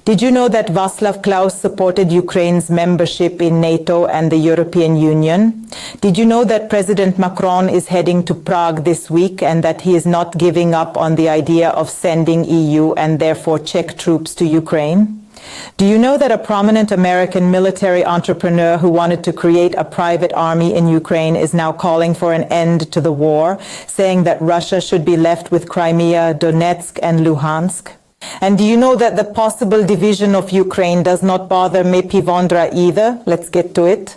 Did you know that Václav Klaus supported Ukraine's membership in NATO and the European Union? Did you know that President Macron is heading to Prague this week and that he is not giving up on the idea of sending EU and therefore Czech troops to Ukraine? Do you know that a prominent American military entrepreneur who wanted to create a private army in Ukraine is now calling for an end to the war, saying that Russia should be left with Crimea, Donetsk and Luhansk? And do you know that the possible division of Ukraine does not bother Mepi Vondra either? Let's get to it.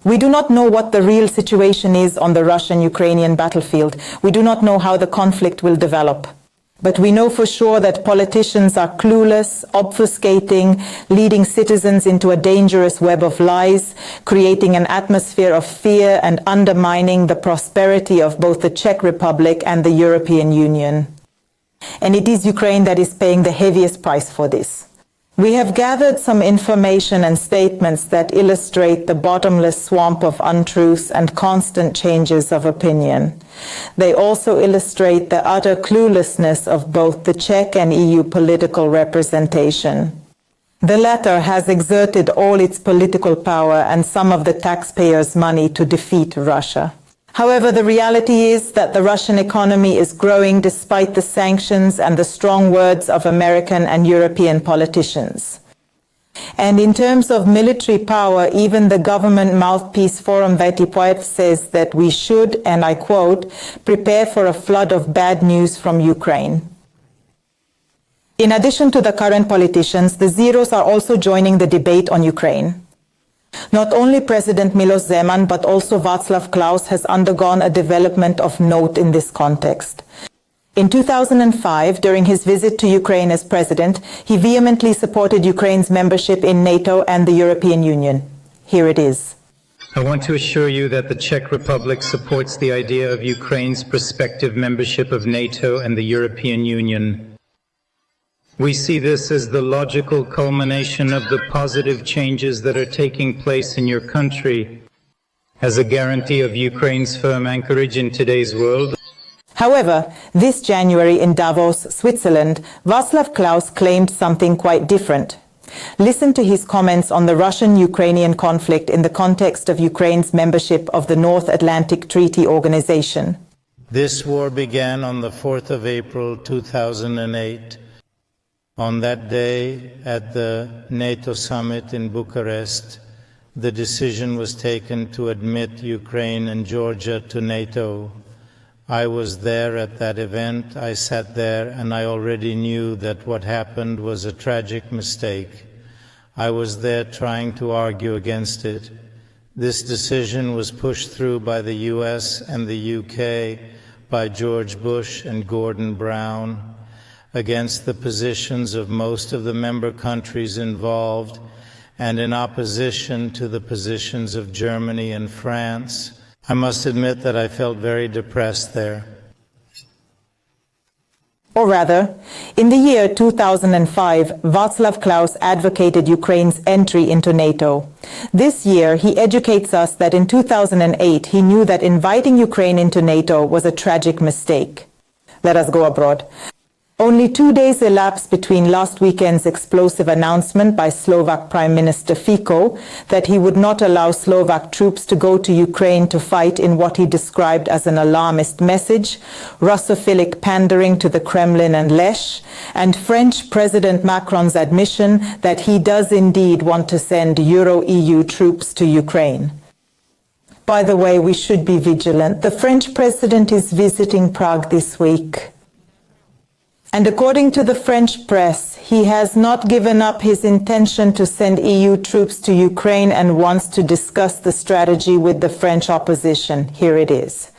We do not know what the real situation is on the Russian-Ukrainian battlefield. We do not know how the conflict will develop. But we know for sure that politicians are clueless, obfuscating, leading citizens into a dangerous web of lies, creating an atmosphere of fear and undermining the prosperity of both the Czech Republic and the European Union. And it is Ukraine that is paying the heaviest price for this. We have gathered some information and statements that illustrate the bottomless swamp of untruths and constant changes of opinion. They also illustrate the utter cluelessness of both the Czech and EU political representation. The latter has exerted all its political power and some of the taxpayers' money to defeat Russia. However, the reality is that the Russian economy is growing despite the sanctions and the strong words of American and European politicians. And in terms of military power, even the government mouthpiece Forum Vertipoev says that we should, and I quote, prepare for a flood of bad news from Ukraine. In addition to the current politicians, the Zeros are also joining the debate on Ukraine. Not only President Miloš Zeman, but also Václav Klaus has undergone a development of note in this context. In 2005, during his visit to Ukraine as president, he vehemently supported Ukraine's membership in NATO and the European Union. Here it is. I want to assure you that the Czech Republic supports the idea of Ukraine's prospective membership of NATO and the European Union. We see this as the logical culmination of the positive changes that are taking place in your country, as a guarantee of Ukraine's firm anchorage in today's world. However, this January in Davos, Switzerland, Václav Klaus claimed something quite different. Listen to his comments on the Russian-Ukrainian conflict in the context of Ukraine's membership of the North Atlantic Treaty Organization. This war began on the 4th of April 2008. On that day, at the NATO summit in Bucharest, the decision was taken to admit Ukraine and Georgia to NATO. I was there at that event. I sat there and I already knew that what happened was a tragic mistake. I was there trying to argue against it. This decision was pushed through by the US and the UK, by George Bush and Gordon Brown, against the positions of most of the member countries involved, and in opposition to the positions of Germany and France. I must admit that I felt very depressed there. Or rather, in the year 2005, Václav Klaus advocated Ukraine's entry into NATO. This year, he educates us that in 2008, he knew that inviting Ukraine into NATO was a tragic mistake. Let us go abroad. Only 2 days elapsed between last weekend's explosive announcement by Slovak Prime Minister Fico that he would not allow Slovak troops to go to Ukraine to fight in what he described as an alarmist message, Russophilic pandering to the Kremlin and Lech, and French President Macron's admission that he does indeed want to send Euro-EU troops to Ukraine. By the way, we should be vigilant. The French president is visiting Prague this week. And according to the French press, he has not given up his intention to send EU troops to Ukraine and wants to discuss the strategy with the French opposition. Here it is.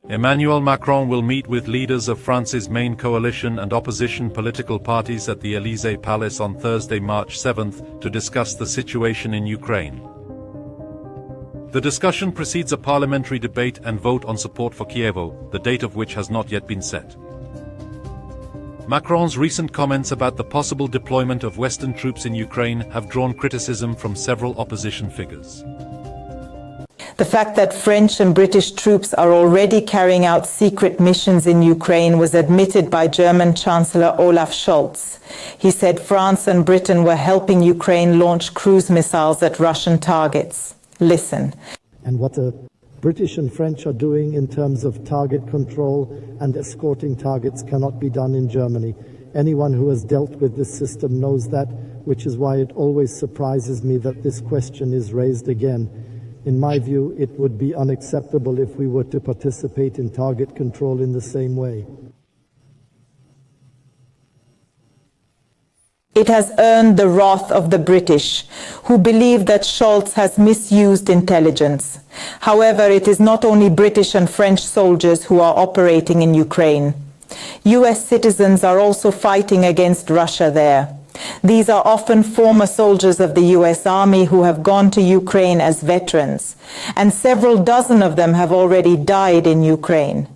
Emmanuel Macron will meet with leaders of France's main coalition and opposition political parties at the Élysée Palace on Thursday, March 7th, to discuss the situation in Ukraine. The discussion precedes a parliamentary debate and vote on support for Kyiv, the date of which has not yet been set. Macron's recent comments about the possible deployment of Western troops in Ukraine have drawn criticism from several opposition figures. The fact that French and British troops are already carrying out secret missions in Ukraine was admitted by German Chancellor Olaf Scholz. He said France and Britain were helping Ukraine launch cruise missiles at Russian targets. Listen. And what the British and French are doing in terms of target control and escorting targets cannot be done in Germany. Anyone who has dealt with this system knows that, which is why it always surprises me that this question is raised again. In my view, it would be unacceptable if we were to participate in target control in the same way. It has earned the wrath of the British, who believe that Scholz has misused intelligence. However, it is not only British and French soldiers who are operating in Ukraine. US citizens are also fighting against Russia there. These are often former soldiers of the US Army who have gone to Ukraine as veterans, and several dozen of them have already died in Ukraine.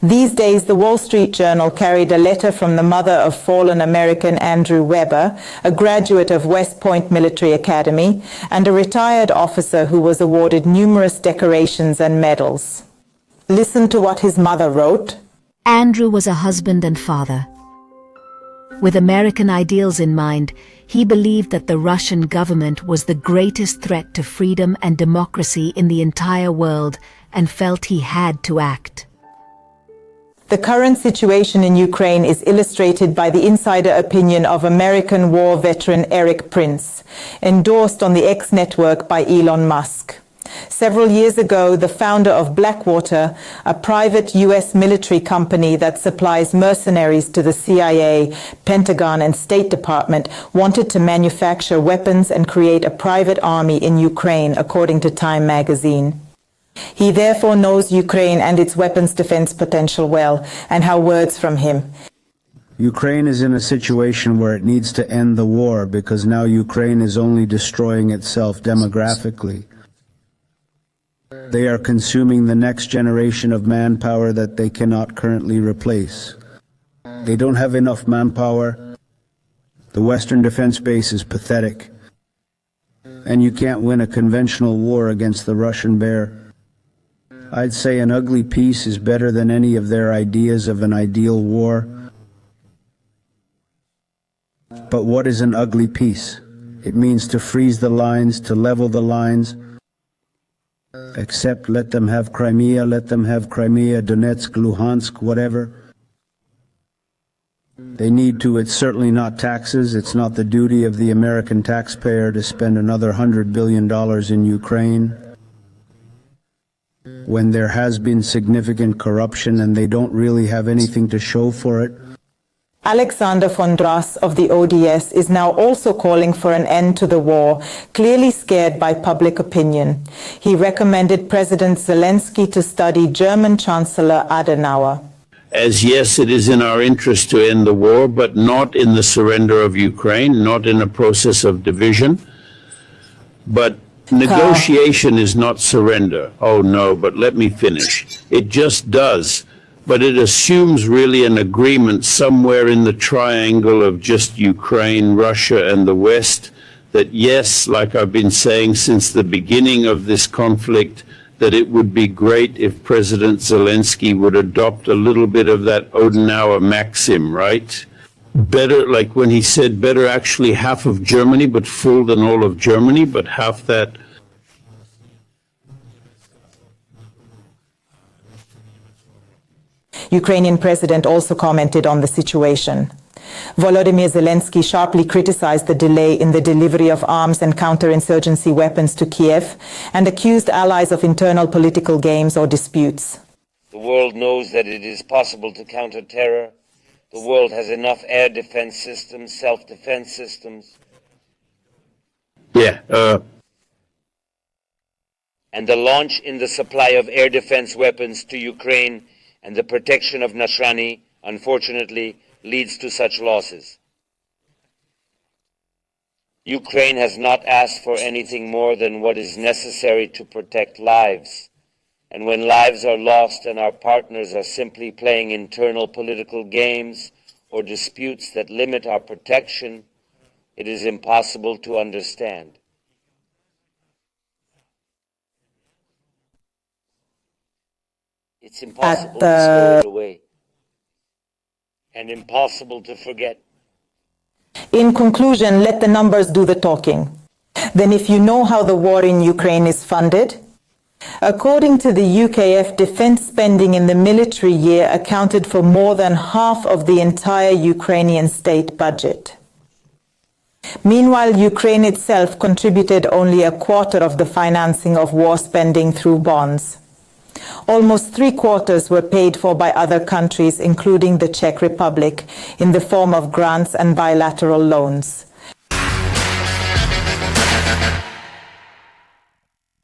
These days, the Wall Street Journal carried a letter from the mother of fallen American Andrew Weber, a graduate of West Point Military Academy, and a retired officer who was awarded numerous decorations and medals. Listen to what his mother wrote. Andrew was a husband and father. With American ideals in mind, he believed that the Russian government was the greatest threat to freedom and democracy in the entire world and felt he had to act. The current situation in Ukraine is illustrated by the insider opinion of American war veteran Eric Prince, endorsed on the X network by Elon Musk. Several years ago, the founder of Blackwater, a private US military company that supplies mercenaries to the CIA, Pentagon, and State Department, wanted to manufacture weapons and create a private army in Ukraine, according to Time magazine. He therefore knows Ukraine and its weapons defense potential well, and how words from him. Ukraine is in a situation where it needs to end the war because now Ukraine is only destroying itself demographically. They are consuming the next generation of manpower that they cannot currently replace. They don't have enough manpower. The Western defense base is pathetic. And you can't win a conventional war against the Russian bear. I'd say an ugly peace is better than any of their ideas of an ideal war. But what is an ugly peace? It means to freeze the lines, to level the lines. Except let them have Crimea, Donetsk, Luhansk, whatever. They need to. It's certainly not taxes. It's not the duty of the American taxpayer to spend another $100 billion in Ukraine, when there has been significant corruption and they don't really have anything to show for it. Alexander von Drass of the ODS is now also calling for an end to the war, clearly scared by public opinion. He recommended President Zelensky to study German Chancellor Adenauer. As yes, it is in our interest to end the war, but not in the surrender of Ukraine, not in a process of division. But negotiation is not surrender. Oh no, but let me finish. It just does. But it assumes really an agreement somewhere in the triangle of just Ukraine, Russia, and the West, that yes, like I've been saying since the beginning of this conflict, that it would be great if President Zelensky would adopt a little bit of that Adenauer maxim, right? Better, like when he said, better actually half of Germany, but full than all of Germany, but half that. Ukrainian president also commented on the situation. Volodymyr Zelensky sharply criticized the delay in the delivery of arms and counterinsurgency weapons to Kiev and accused allies of internal political games or disputes. The world knows that it is possible to counter terror. The world has enough air defense systems, self-defense systems. And the launch in the supply of air defense weapons to Ukraine and the protection of Nashrani, unfortunately, leads to such losses. Ukraine has not asked for anything more than what is necessary to protect lives. And when lives are lost and our partners are simply playing internal political games or disputes that limit our protection, it is impossible to understand. It's impossible to scare it away and impossible to forget. In conclusion, let the numbers do the talking. Then if you know how the war in Ukraine is funded, according to the UKF, defense spending in the military year accounted for more than half of the entire Ukrainian state budget. Meanwhile, Ukraine itself contributed only a quarter of the financing of war spending through bonds. Almost 3/4 were paid for by other countries, including the Czech Republic, in the form of grants and bilateral loans.